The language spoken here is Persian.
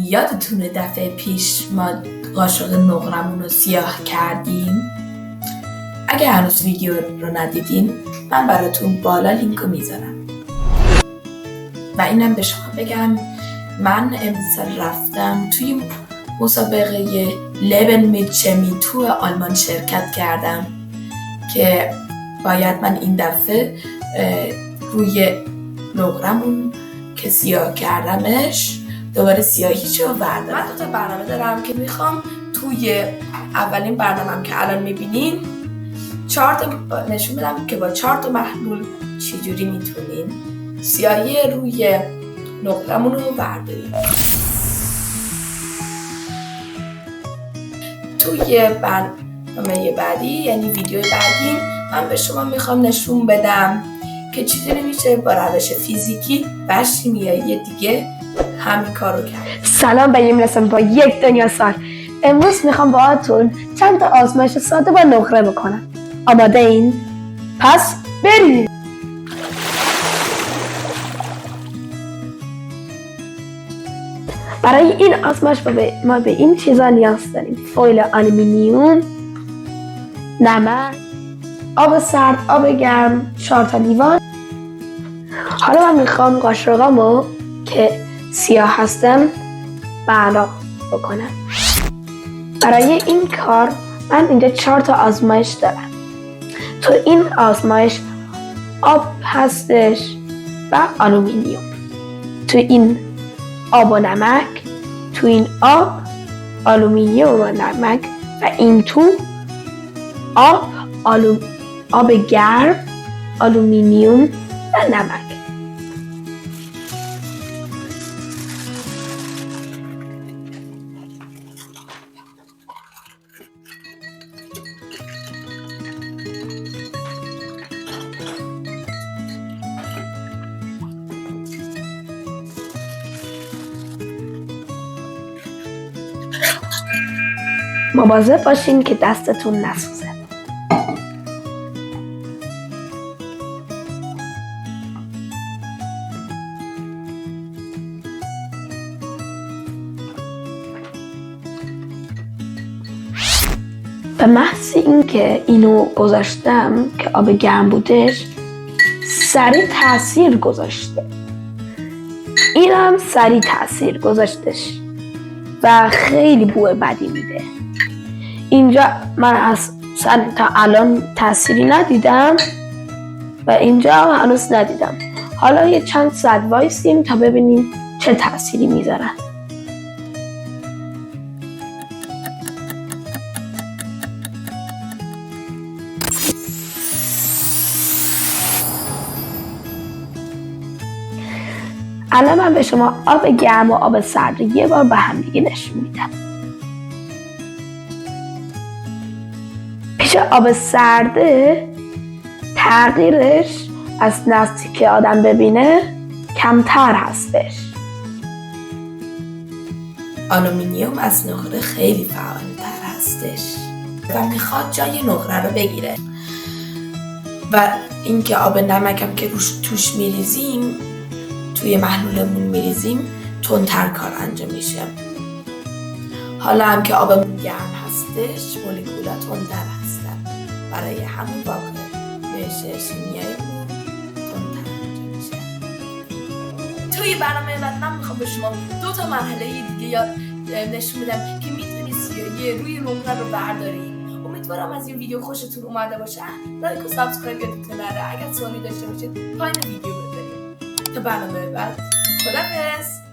یادتونه دفعه پیش ما قاشق نقرمون رو سیاه کردیم؟ اگه هنوز ویدیو رو ندیدین من براتون بالا لینکو میذارم. و اینم به شما بگم من امسال رفتم توی مسابقه لبن میت چمی تو آلمان شرکت کردم که باید من این دفعه روی نقرمون که سیاه کردمش دوباره سیاهیشو بردارم. من 2 تا برنامه دارم که میخوام توی اولین برنامه‌ام که الان میبینین 4 تا نشون بدم که با 4 تا محلول چجوری میتونین سیاهی روی نقرمون رو برداریم. توی برنامه بعدی یعنی ویدیو بعدی من به شما میخوام نشون بدم که چطوری میشه با روش فیزیکی و شیمیایی دیگه همین کار رو کرد. سلام، به میرسم با یک دنیا سال. امروز میخوام باهاتون چند تا آزمایش ساده با نقره بکنم. آماده این؟ پس بریم. برای این آزمایش ما به این چیزا نیاز داریم: فویل آلومینیوم، نمک، آب سرد، آب گرم، 4 تا لیوان. حالا من میخوام قاشقامو که سیاه هستم براق بکنم. برای این کار من اینجا 4 تا آزمایش دارم. تو این آزمایش آب هستش و آلومینیوم. تو این آب و نمک، تو این آب آلومینیوم و نمک و این تو آب گرم، آلومینیوم و نمک. مواظب باشین که دستتون نسوزه. به محض اینکه اینو گذاشتم که آب گرم بودش سریع تاثیر گذاشته، اینم سریع تاثیر گذاشتش و خیلی بوی بدی میده. اینجا من از تا الان تأثیری ندیدم و اینجا هنوز ندیدم. حالا یه چند ساعت وایسیم تا ببینیم چه تأثیری میذارن. الان من به شما آب گرم و آب سرد یه بار به هم دیگه نشون میدم. پیش آب سرده تغییرش از نزدیک که آدم ببینه کمتر هستش. آلومینیوم از نقره خیلی فعالتر هستش و میخواد جای نقره رو بگیره و اینکه آب نمکم که توش میریزیم توی محلولمون میریزیم تندتر کار انجام میشه. حالا هم که آبمون گرم هستش مولکولا تندتر هستن، برای همون واکنش شیمیاییمون تندتر انجام میشه. توی برنامه بعد من میخوام به شما 2 تا مرحله دیگه نشون بدم که میتونی سیاهی روی نقره رو برداری. امیدوارم از این ویدیو خوشتون اومده باشه. لایک و سابسکرایب یادتون نره. اگر سوالی داشته باشید پایین ویدیو بذارید. تا برنامه بعد، خداحافظ.